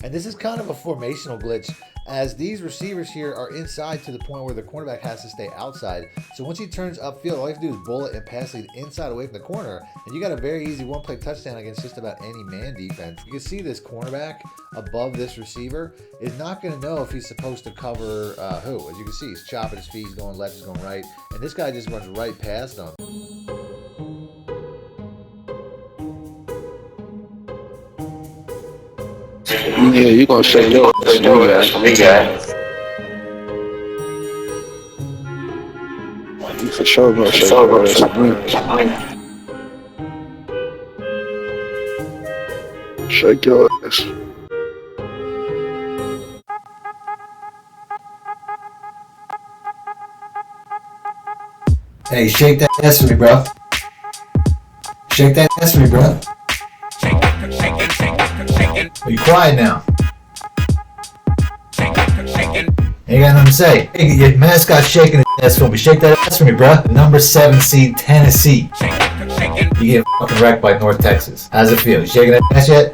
And this is kind of a formational glitch, as these receivers here are inside to the point where the cornerback has to stay outside. So once he turns upfield, all you have to do is bullet and pass lead inside away from the corner, and you got a very easy one-play touchdown against just about any man defense. You can see this cornerback above this receiver is not going to know if he's supposed to cover who. As you can see, he's chopping his feet, he's going left, he's going right, and this guy just runs right past him. Yeah, you gonna shake your ass for me, guy. You for sure gonna shake your ass for me. Shake your ass. Hey, shake that ass for me, bro. Shake that ass for me, bro. Are you quiet now? Ain't got nothing to say. Hey, your mascot shaking his ass for me. Shake that ass for me, bro. Number 7 seed, Tennessee. You get fucking wrecked by North Texas. How's it feel? You shaking that ass yet?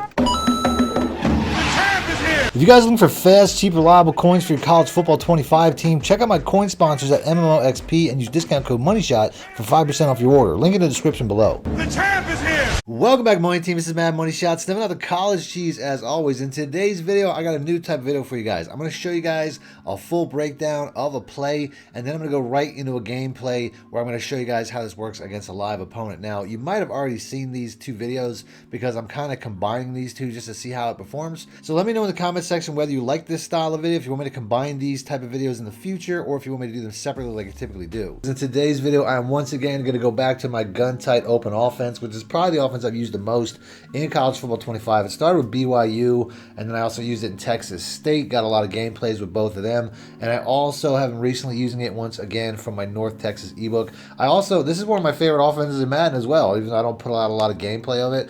If you guys are looking for fast, cheap, reliable coins for your college football 25 team, check out my coin sponsors at MMOXP and use discount code MONEYSHOT for 5% off your order. Link in the description below. The champ is here! Welcome back, Money Team. This is Mad Money Shots. Stepping out the college cheese as always. In today's video, I got a new type of video for you guys. I'm going to show you guys a full breakdown of a play, and then I'm going to go right into a gameplay where I'm going to show you guys how this works against a live opponent. Now, you might have already seen these two videos because I'm kind of combining these two just to see how it performs. So let me know in the comment section whether you like this style of video, if you want me to combine these type of videos in the future, or if you want me to do them separately like I typically do. In today's video, I am once again going to go back to my gun-tight open offense, which is probably the offense I've used the most in college football 25. It started with BYU, and then I also used it in Texas State. Got a lot of gameplays with both of them, and I also have been recently using it once again from my North Texas ebook. This is one of my favorite offenses in Madden as well, even though I don't put out a lot of gameplay of it.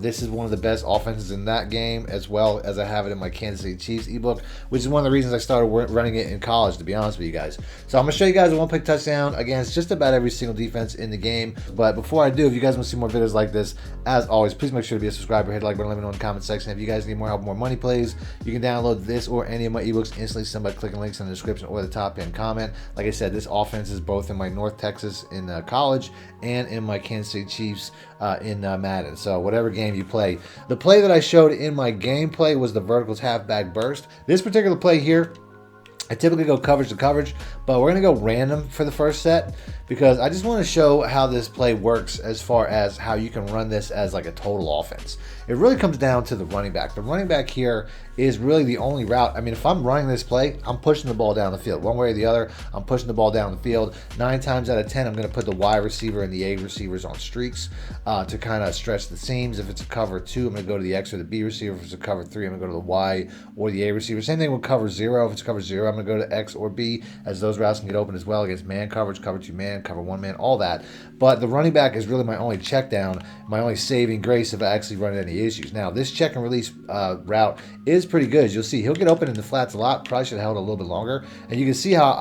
This is one of the best offenses in that game, as well as I have it in my Kansas City Chiefs ebook, which is one of the reasons I started running it in college, to be honest with you guys. So I'm going to show you guys a one-pick touchdown against just about every single defense in the game. But before I do, if you guys want to see more videos like this, as always, please make sure to be a subscriber, hit the like button, let me know in the comment section. If you guys need more help, more money plays, you can download this or any of my ebooks instantly by clicking links in the description or the top pinned comment. Like I said, this offense is both in my North Texas in college and in my Kansas City Chiefs in Madden. So whatever game you play. The play that I showed in my gameplay was the verticals halfback burst. This particular play here, I typically go coverage to coverage, but we're going to go random for the first set because I just want to show how this play works as far as how you can run this as like a total offense. It really comes down to the running back. The running back here is really the only route. I mean, if I'm running this play, I'm pushing the ball down the field. One way or the other, I'm pushing the ball down the field. 9 times out of 10, I'm going to put the Y receiver and the A receivers on streaks to kind of stretch the seams. If it's a cover 2, I'm going to go to the X or the B receiver. If it's a cover 3, I'm going to go to the Y or the A receiver. Same thing with cover 0. If it's cover 0, I'm going to go to X or B, as those routes can get open as well against man coverage, cover 2 man, cover 1 man, all that. But the running back is really my only check down, my only saving grace if I actually run into any issues. Now, this check and release route is pretty good. As you'll see, he'll get open in the flats a lot. Probably should have held a little bit longer. And you can see how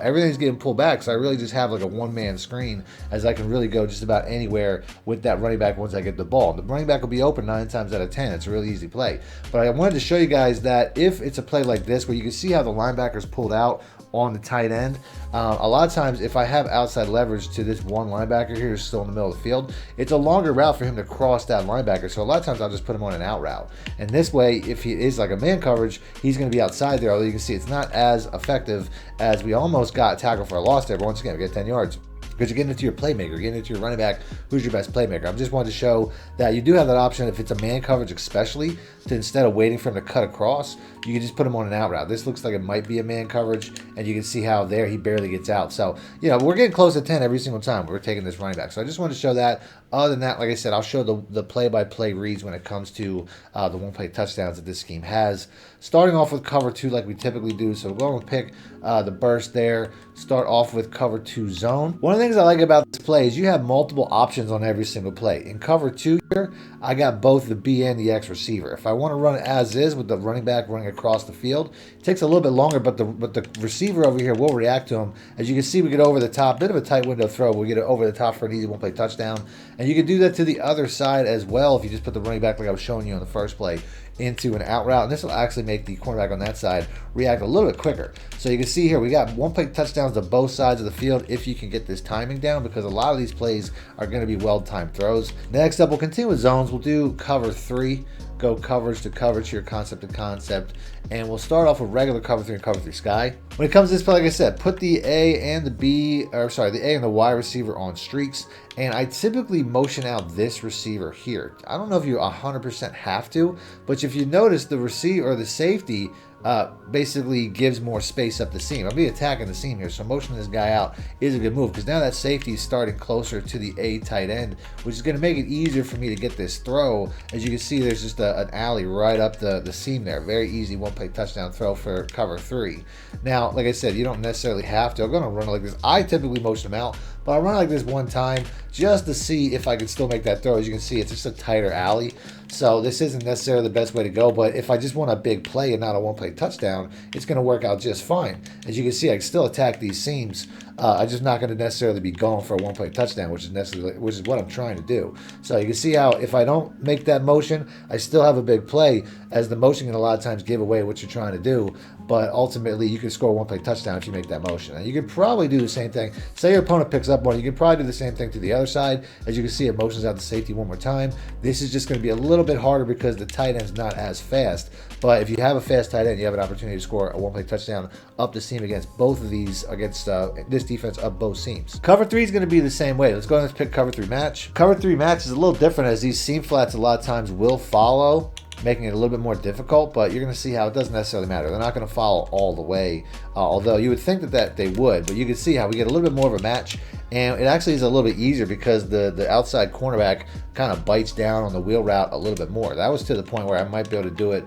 everything's getting pulled back. So I really just have like a one-man screen, as I can really go just about anywhere with that running back once I get the ball. The running back will be open 9 times out of 10. It's a really easy play. But I wanted to show you guys that if it's a play like this, where you can see how the linebacker's pulled out on the tight end, a lot of times if I have outside leverage to this one linebacker here who's still in the middle of the field, it's a longer route for him to cross that linebacker. So a lot of times I'll just put him on an out route, and this way, if he is like a man coverage, he's going to be outside there. Although you can see it's not as effective, as we almost got tackled for a loss there, but once again we get 10 yards. Because you're getting into your playmaker, you're getting into your running back, who's your best playmaker. I just wanted to show that you do have that option if it's a man coverage, especially, to instead of waiting for him to cut across, you can just put him on an out route. This looks like it might be a man coverage, and you can see how there he barely gets out. So, we're getting close to 10 every single time we're taking this running back. So I just wanted to show that. Other than that, like I said, I'll show the play-by-play reads when it comes to the one-play touchdowns that this scheme has. Starting off with cover 2 like we typically do. So we're going to pick the burst there. Start off with cover 2 zone. One of the things I like about this play is you have multiple options on every single play. In cover 2 here, I got both the B and the X receiver. If I want to run it as is with the running back running across the field, it takes a little bit longer, but the receiver over here will react to him. As you can see, we get over the top. Bit of a tight window throw, but we get it over the top for an easy one-play touchdown. And you can do that to the other side as well if you just put the running back like I was showing you on the first play into an out route, and this will actually make the cornerback on that side react a little bit quicker. So you can see here we got one-play touchdowns to both sides of the field if you can get this timing down, because a lot of these plays are going to be well-timed throws. Next up, we'll continue with zones. We'll do cover 3. Go coverage to coverage here, concept to concept, and we'll start off with regular cover 3 and cover 3 sky. When it comes to this play, like I said, put the A and the A and the Y receiver on streaks, and I typically motion out this receiver here. I don't know if you 100% have to, but if you notice, the receiver or the safety basically gives more space up the seam. I'll be attacking the seam here, so motioning this guy out is a good move, because now that safety is starting closer to the A tight end, which is going to make it easier for me to get this throw. As you can see, there's just an alley right up the seam there. Very easy one-play touchdown throw for cover 3. Now, like I said, you don't necessarily have to. I'm going to run it like this. I typically motion them out, but I'll run it like this one time just to see if I can still make that throw. As you can see, it's just a tighter alley. So this isn't necessarily the best way to go, but if I just want a big play and not a one-play touchdown, it's going to work out just fine. As you can see, I can still attack these seams. I'm just not going to necessarily be going for a one-play touchdown, which is what I'm trying to do. So you can see how if I don't make that motion, I still have a big play, as the motion can a lot of times give away what you're trying to do. But ultimately, you can score a one-play touchdown if you make that motion. And you can probably do the same thing. Say your opponent picks up one, you can probably do the same thing to the other side. As you can see, it motions out the safety one more time. This is just going to be a little bit harder because the tight end's not as fast. But if you have a fast tight end, you have an opportunity to score a one-play touchdown up the seam against both of these, against this defense up both seams. Cover 3 is going to be the same way. Let's go ahead and pick cover 3 match. Cover 3 match is a little different, as these seam flats a lot of times will follow, making it a little bit more difficult, but you're going to see how it doesn't necessarily matter. They're not going to follow all the way, although you would think that they would, but you can see how we get a little bit more of a match, and it actually is a little bit easier because the outside cornerback kind of bites down on the wheel route a little bit more. That was to the point where I might be able to do it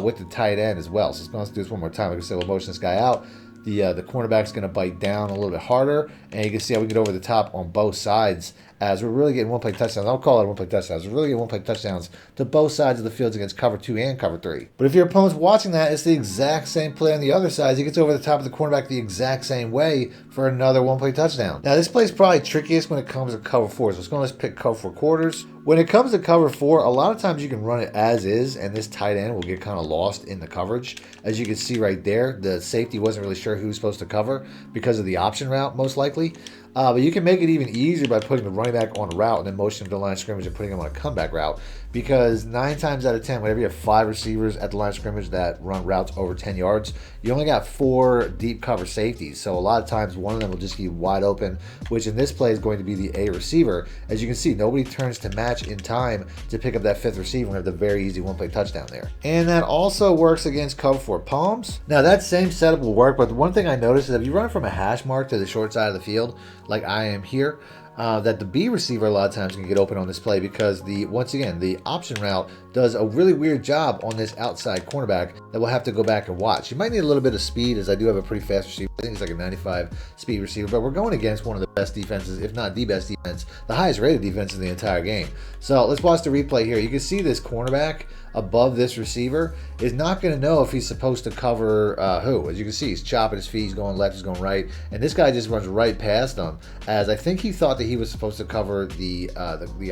with the tight end as well. So let's do this one more time. Like I said, we'll motion this guy out. The cornerback's going to bite down a little bit harder, and you can see how we get over the top on both sides, as we're really getting one-play touchdowns. I'll call it one-play touchdowns. We're really getting one-play touchdowns to both sides of the fields against cover 2 and cover 3. But if your opponent's watching that, it's the exact same play on the other side. He gets over the top of the cornerback the exact same way for another one-play touchdown. Now, this play is probably trickiest when it comes to cover 4. So let's pick cover 4 quarters. When it comes to cover 4, a lot of times you can run it as is, and this tight end will get kind of lost in the coverage. As you can see right there, the safety wasn't really sure who was supposed to cover because of the option route, most likely. But you can make it even easier by putting the running back on a route and then motioning him to the line of scrimmage and putting him on a comeback route. Because 9 times out of 10, whenever you have 5 receivers at the line of scrimmage that run routes over 10 yards, you only got 4 deep cover safeties. So a lot of times, one of them will just be wide open, which in this play is going to be the A receiver. As you can see, nobody turns to match in time to pick up that 5th receiver and have the very easy one-play touchdown there. And that also works against cover 4 palms. Now, that same setup will work, but the one thing I noticed is if you run it from a hash mark to the short side of the field, like I am here, that the B receiver a lot of times can get open on this play, because once again the option route does a really weird job on this outside cornerback that we'll have to go back and watch. You might need a little bit of speed, as I do have a pretty fast receiver. I think it's like a 95 speed receiver, but we're going against one of the best defenses, if not the best defense, the highest rated defense in the entire game. So let's watch the replay here. You can see this cornerback above this receiver is not going to know if he's supposed to cover who. As you can see, he's chopping his feet, he's going left, he's going right, and this guy just runs right past him, as I think he thought that he was supposed to cover the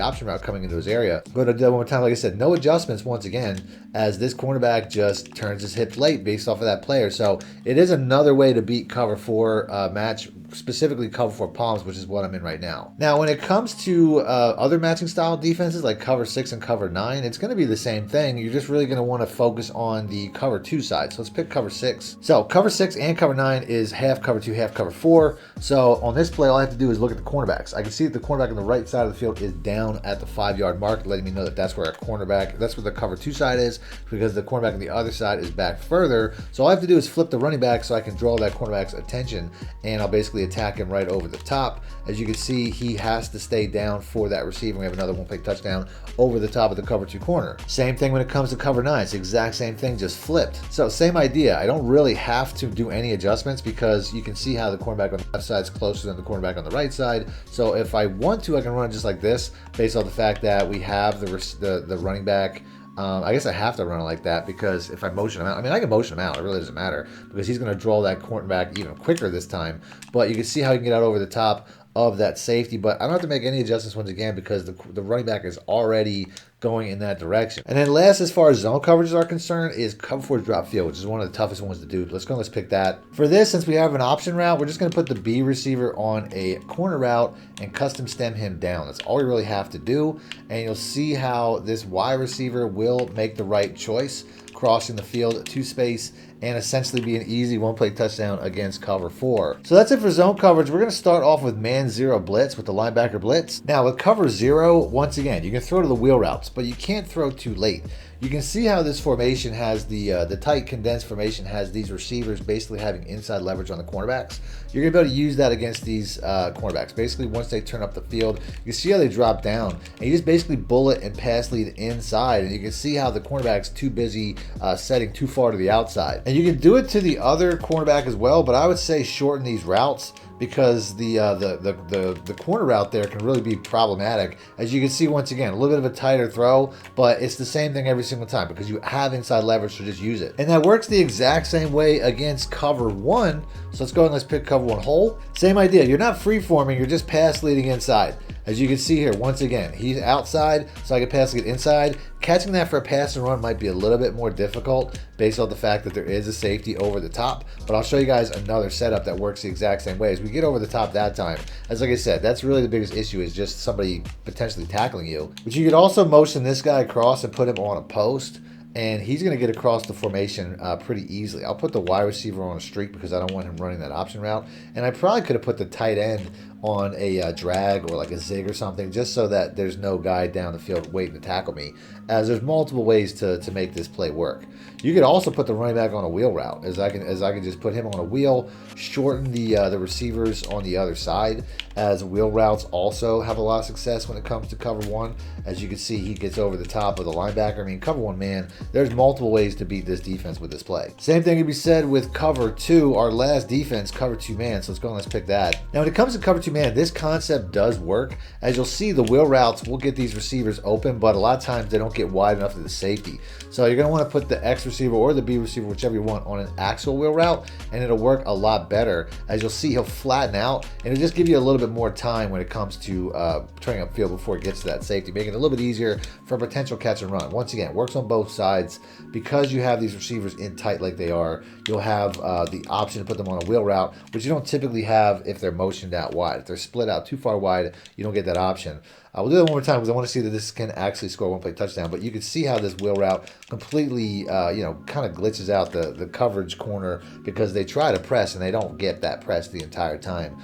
option route coming into his area. Go to do that one more time. Like I said, no adjustments once again, as this cornerback just turns his hips late based off of that player. So it is another way to beat cover 4 match, specifically cover 4 palms, which is what I'm in right now. Now, when it comes to other matching style defenses like cover 6 and cover 9, it's going to be the same thing. You're just really going to want to focus on the cover 2 side. So let's pick cover 6. So cover 6 and cover 9 is half cover 2, half cover 4. So on this play, all I have to do is look at the cornerbacks. I can see that the cornerback on the right side of the field is down at the 5-yard mark, letting me know that that's where that's where the cover 2 side is, because the cornerback on the other side is back further. So all I have to do is flip the running back so I can draw that cornerback's attention, and I'll basically attack him right over the top. As you can see, he has to stay down for that receiver. We have another one-play touchdown over the top of the cover 2 corner. Same thing when it comes to cover 9. It's the exact same thing, just flipped. So same idea. I don't really have to do any adjustments, because you can see how the cornerback on the left side is closer than the cornerback on the right side. So if I want to, I can run it just like this, based on the fact that we have the running back. I guess I have to run it like that, because if I motion him out, I mean, I can motion him out. It really doesn't matter, because he's going to draw that cornerback even quicker this time. But you can see how he can get out over the top of that safety. But I don't have to make any adjustments once again because the running back is already going in that direction. And then last, as far as zone coverages are concerned, is cover 4 drop field, which is one of the toughest ones to do. Let's pick that. For this, since we have an option route, we're just going to put the B receiver on a corner route and custom stem him down. That's all we really have to do. And you'll see how this Y receiver will make the right choice, crossing the field to space and essentially be an easy one-play touchdown against cover 4. So that's it for zone coverage. We're going to start off with man 0 blitz with the linebacker blitz. Now with cover 0, once again, you can throw to the wheel routes, but you can't throw too late. You can see how this formation has the tight condensed formation has these receivers basically having inside leverage on the cornerbacks. You're going to be able to use that against these cornerbacks. Basically, once they turn up the field, you can see how they drop down. And you just basically bullet and pass lead inside. And you can see how the cornerback's too busy setting too far to the outside. And you can do it to the other cornerback as well, but I would say shorten these routes, because the corner route there can really be problematic. As you can see, once again, a little bit of a tighter throw, but it's the same thing every single time because you have inside leverage, so just use it. And that works the exact same way against cover 1. So let's go and let's pick cover 1 hole. Same idea. You're not free-forming, you're just pass leading inside. As you can see here, once again, he's outside, so I can pass lead inside. Catching that for a pass and run might be a little bit more difficult based on the fact that there is a safety over the top, but I'll show you guys another setup that works the exact same way. As we get over the top that time, as like I said, that's really the biggest issue, is just somebody potentially tackling you. But you could also motion this guy across and put him on a post, and he's going to get across the formation pretty easily. I'll put the wide receiver on a streak because I don't want him running that option route, and I probably could have put the tight end on a drag or like a zig or something, just so that there's no guy down the field waiting to tackle me, as there's multiple ways to make this play work. You could also put the running back on a wheel route, as I can just put him on a wheel, shorten the receivers on the other side, as wheel routes also have a lot of success when it comes to cover 1. As you can see, he gets over the top of the linebacker. I mean, cover 1 man, there's multiple ways to beat this defense with this play. Same thing can be said with cover 2, our last defense, cover 2 man. So let's go and let's pick that. Now when it comes to cover 2 man, this concept does work. As you'll see, the wheel routes will get these receivers open, but a lot of times they don't get wide enough to the safety. So you're going to want to put the X receiver or the B receiver, whichever you want, on an actual wheel route, and it'll work a lot better. As you'll see, he'll flatten out, and it'll just give you a little bit more time when it comes to turning up field before it gets to that safety, making it a little bit easier for a potential catch and run. Once again, it works on both sides. Because you have these receivers in tight like they are, you'll have the option to put them on a wheel route, which you don't typically have if they're motioned out wide. If they're split out too far wide, you don't get that option. We'll do that one more time because I want to see that this can actually score a one-play touchdown. But you can see how this wheel route completely, kind of glitches out the coverage corner because they try to press and they don't get that press the entire time.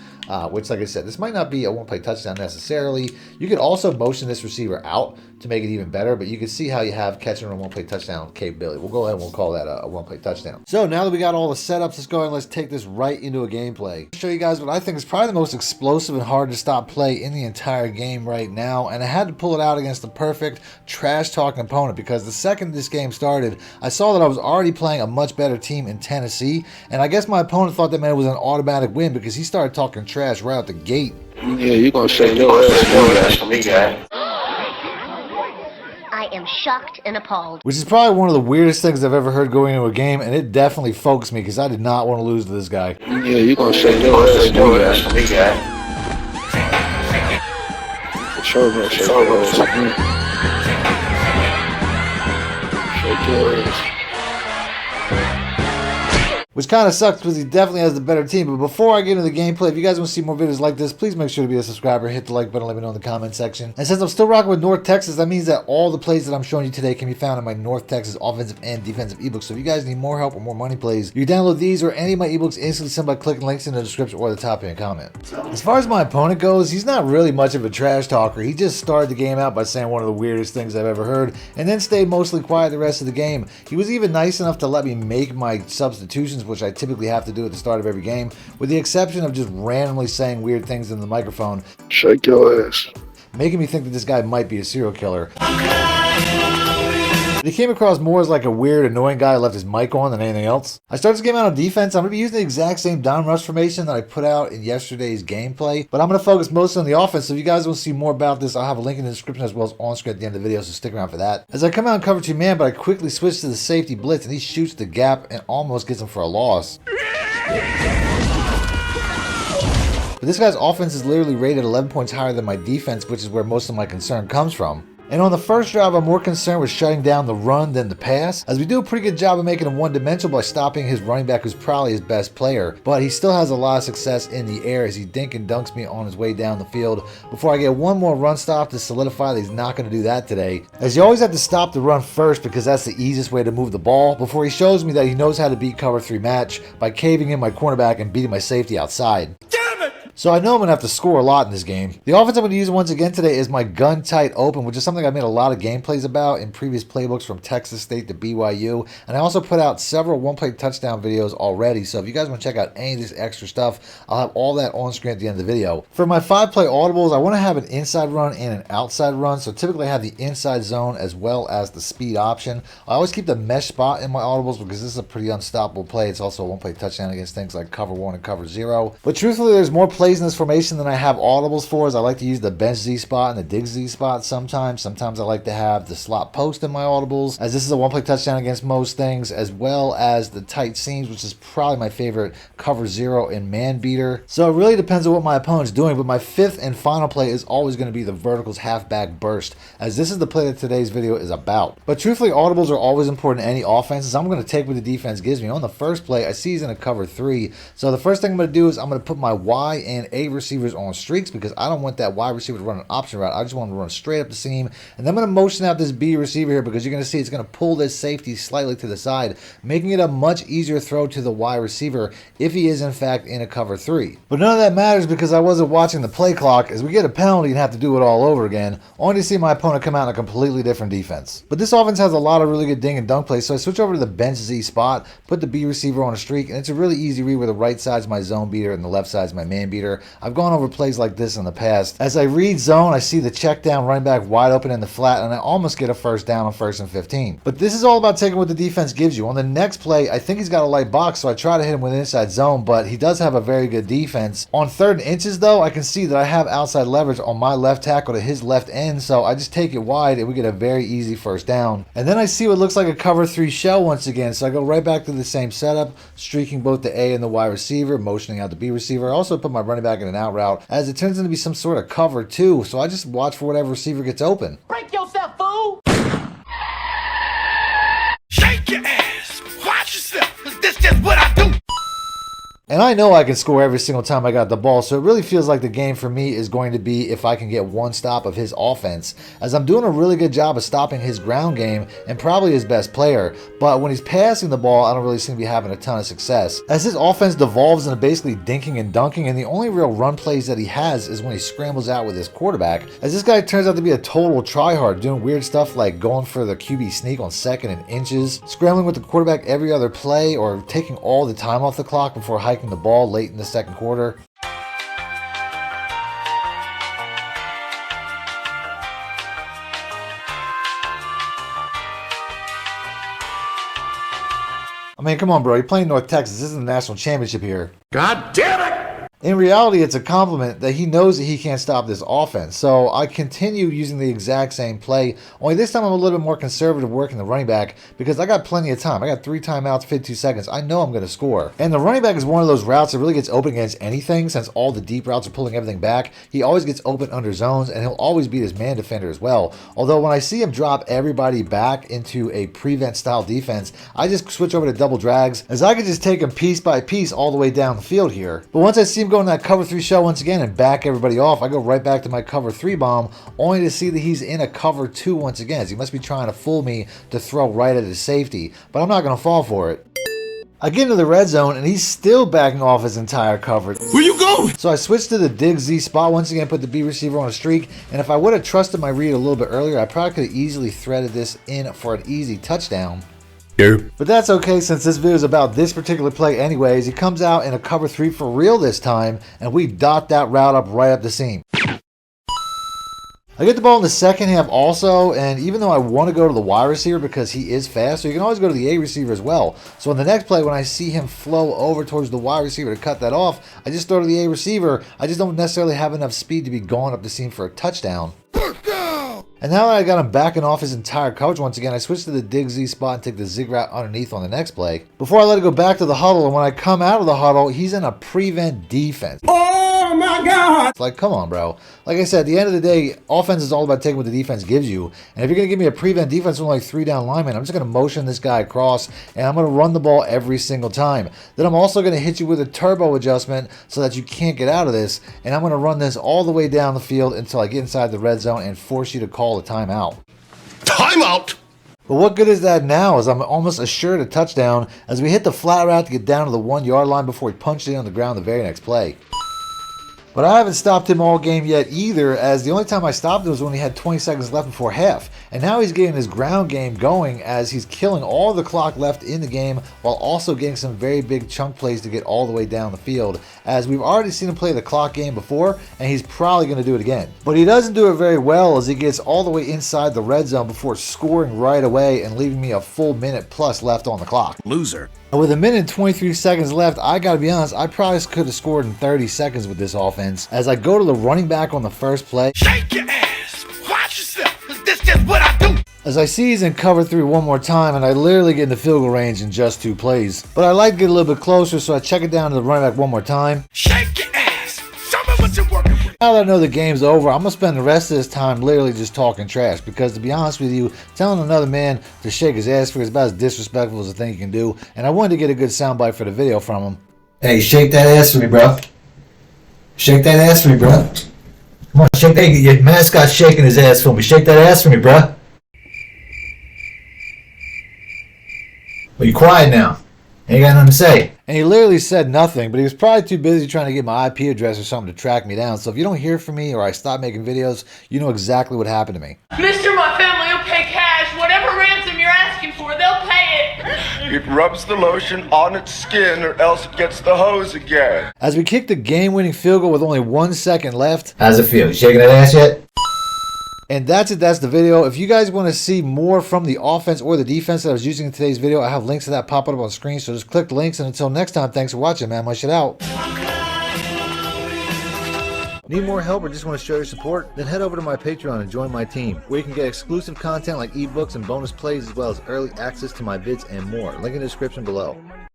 Which, like I said, this might not be a one-play touchdown necessarily. You could also motion this receiver out to make it even better, but you can see how you have catching a one-play touchdown capability. We'll go ahead and we'll call that a one-play touchdown. So now that we got all the setups, let's go ahead and let's take this right into a gameplay. I'll show you guys what I think is probably the most explosive and hard to stop play in the entire game right now, and I had to pull it out against the perfect trash-talking opponent because the second this game started, I saw that I was already playing a much better team in Tennessee, and I guess my opponent thought that man was an automatic win because he started talking trash right out the gate. Yeah, you gonna shake your ass for me, guy. I am shocked and appalled. Which is probably one of the weirdest things I've ever heard going into a game, and it definitely focused me because I did not want to lose to this guy. Yeah, you gonna shake your ass for me, guy. Sure, bro. Shake your ass. Which kind of sucks because he definitely has the better team. But before I get into the gameplay, if you guys want to see more videos like this, please make sure to be a subscriber, hit the like button, let me know in the comment section. And since I'm still rocking with North Texas, that means that all the plays that I'm showing you today can be found in my North Texas offensive and defensive ebooks. So if you guys need more help or more money plays, you can download these or any of my ebooks instantly simply by clicking links in the description or the top in a comment. As far as my opponent goes, he's not really much of a trash talker. He just started the game out by saying one of the weirdest things I've ever heard and then stayed mostly quiet the rest of the game. He was even nice enough to let me make my substitutions, which I typically have to do at the start of every game, with the exception of just randomly saying weird things in the microphone. Shake your ass. Making me think that this guy might be a serial killer. He came across more as like a weird, annoying guy who left his mic on than anything else. I started this game out on defense. I'm going to be using the exact same down rush formation that I put out in yesterday's gameplay, but I'm going to focus mostly on the offense. So if you guys want to see more about this, I'll have a link in the description as well as on screen at the end of the video, so stick around for that. As I come out and cover 2 man, but I quickly switch to the safety blitz, and he shoots the gap and almost gets him for a loss. but this guy's offense is literally rated 11 points higher than my defense, which is where most of my concern comes from. And on the first drive, I'm more concerned with shutting down the run than the pass, as we do a pretty good job of making him one-dimensional by stopping his running back, who's probably his best player. But he still has a lot of success in the air as he dink and dunks me on his way down the field before I get one more run stop to solidify that he's not going to do that today. As you always have to stop the run first because that's the easiest way to move the ball before he shows me that he knows how to beat cover 3 match by caving in my cornerback and beating my safety outside. So I know I'm going to have to score a lot in this game. The offense I'm going to use once again today is my gun tight open, which is something I've made a lot of gameplays about in previous playbooks from Texas State to BYU. And I also put out several one-play touchdown videos already. So if you guys want to check out any of this extra stuff, I'll have all that on screen at the end of the video. For my 5-play audibles, I want to have an inside run and an outside run. So typically I have the inside zone as well as the speed option. I always keep the mesh spot in my audibles because this is a pretty unstoppable play. It's also a one-play touchdown against things like cover 1 and cover 0. But truthfully, there's more plays in this formation than I have audibles for, as I like to use the bench Z spot and the dig Z spot sometimes. Sometimes I like to have the slot post in my audibles, as this is a one-play touchdown against most things, as well as the tight seams, which is probably my favorite cover 0 and man beater. So it really depends on what my opponent's doing, but my 5th and final play is always going to be the verticals halfback burst, as this is the play that today's video is about. But truthfully, audibles are always important in any offense, as I'm going to take what the defense gives me. On the first play, I see he's in a cover 3, so the first thing I'm going to do is I'm going to put my Y and A receivers on streaks because I don't want that wide receiver to run an option route. I just want him to run straight up the seam. And then I'm going to motion out this B receiver here because you're going to see it's going to pull this safety slightly to the side, making it a much easier throw to the wide receiver if he is in fact in a cover 3. But none of that matters because I wasn't watching the play clock, as we get a penalty and have to do it all over again, only to see my opponent come out in a completely different defense. But this offense has a lot of really good ding and dunk plays, so I switch over to the bench Z spot, put the B receiver on a streak, and it's a really easy read where the right side's my zone beater and the left side's my man beater. I've gone over plays like this in the past. As I read zone, I see the check down running back wide open in the flat, and I almost get a first down on 1st and 15. But this is all about taking what the defense gives you. On the next play, I think he's got a light box, so I try to hit him with an inside zone, but he does have a very good defense. On 3rd and inches, though, I can see that I have outside leverage on my left tackle to his left end, so I just take it wide, and we get a very easy first down. And then I see what looks like a cover 3 shell once again, so I go right back to the same setup, streaking both the A and the Y receiver, motioning out the B receiver. I also put my running back in an out route, as it turns into be some sort of cover too, so I just watch for whatever receiver gets open. Break yourself, fool! Shake your ass! Watch yourself! This just what I do! And I know I can score every single time I got the ball, so it really feels like the game for me is going to be if I can get one stop of his offense, as I'm doing a really good job of stopping his ground game and probably his best player. But when he's passing the ball, I don't really seem to be having a ton of success, as his offense devolves into basically dinking and dunking, and the only real run plays that he has is when he scrambles out with his quarterback, as this guy turns out to be a total tryhard, doing weird stuff like going for the QB sneak on 2nd and inches, scrambling with the quarterback every other play, or taking all the time off the clock before hiking the ball late in the 2nd quarter. I mean, come on, bro. You're playing North Texas. This is the national championship here. God damn it! In reality, it's a compliment that he knows that he can't stop this offense. So I continue using the exact same play, only this time I'm a little bit more conservative working the running back because I got plenty of time. I got 3 timeouts, 52 seconds. I know I'm going to score. And the running back is one of those routes that really gets open against anything, since all the deep routes are pulling everything back. He always gets open under zones, and he'll always beat his man defender as well. Although when I see him drop everybody back into a prevent style defense, I just switch over to double drags, as I can just take him piece by piece all the way down the field here. But once I see him go in that cover 3 shell once again and back everybody off, I go right back to my cover 3 bomb, only to see that he's in a cover 2 once again, as he must be trying to fool me to throw right at his safety, but I'm not going to fall for it. I get into the red zone, and he's still backing off his entire coverage. Where you going? So I switched to the dig Z spot once again, put the B receiver on a streak, and if I would have trusted my read a little bit earlier, I probably could have easily threaded this in for an easy touchdown. But that's okay, since this video is about this particular play anyways. He comes out in a cover 3 for real this time, and we dot that route up right up the seam. I get the ball in the second half also, and even though I want to go to the Y receiver because he is fast, so you can always go to the A receiver as well. So in the next play, when I see him flow over towards the Y receiver to cut that off, I just throw to the A receiver. I just don't necessarily have enough speed to be going up the seam for a touchdown. And now that I got him backing off his entire coverage once again, I switch to the dig Z spot and take the zig route underneath on the next play, before I let it go back to the huddle. And when I come out of the huddle, he's in a prevent defense. Oh Oh my God. It's like, come on, bro. Like I said, at the end of the day, offense is all about taking what the defense gives you. And if you're going to give me a prevent defense with like 3 down linemen, I'm just going to motion this guy across, and I'm going to run the ball every single time. Then I'm also going to hit you with a turbo adjustment so that you can't get out of this. And I'm going to run this all the way down the field until I get inside the red zone and force you to call a timeout. Timeout! But what good is that now, as I'm almost assured a touchdown as we hit the flat route to get down to the 1 yard line before he punched it on the ground the very next play. But I haven't stopped him all game yet either, as the only time I stopped him was when he had 20 seconds left before half. And now he's getting his ground game going as he's killing all the clock left in the game while also getting some very big chunk plays to get all the way down the field, as we've already seen him play the clock game before and he's probably going to do it again. But he doesn't do it very well as he gets all the way inside the red zone before scoring right away and leaving me a full minute plus left on the clock. Loser. And with a minute and 23 seconds left, I gotta be honest, I probably could have scored in 30 seconds with this offense. As I go to the running back on the first play, Shake your ass. Watch yourself. This just what I do. as I see he's in cover 3 one more time, and I literally get into field goal range in just 2 plays. But I like to get a little bit closer, so I check it down to the running back one more time. Shake your ass. Show me what you're working with. Now that I know the game's over, I'm going to spend the rest of this time literally just talking trash, because to be honest with you, telling another man to shake his ass for is about as disrespectful as a thing you can do, and I wanted to get a good soundbite for the video from him. Hey, shake that ass for me, bro. Shake that ass for me, bro. Come on, shake that. Your mascot's shaking his ass for me. Shake that ass for me, bro. Well, you quiet now. Ain't got nothing to say. And he literally said nothing, but he was probably too busy trying to get my IP address or something to track me down. So if you don't hear from me or I stop making videos, you know exactly what happened to me. Mister, my family will pay cash. Whatever ransom you're asking for, they'll pay it. It rubs the lotion on its skin or else it gets the hose again. As we kick the game-winning field goal with only 1 second left. How's it feel? You shaking that ass yet? And that's it. That's the video. If you guys want to see more from the offense or the defense that I was using in today's video, I have links to that popping up on the screen. So just click the links. And until next time, thanks for watching, man. My shit out. Need more help or just want to show your support? Then head over to my Patreon and join my team, where you can get exclusive content like ebooks and bonus plays, as well as early access to my vids and more. Link in the description below.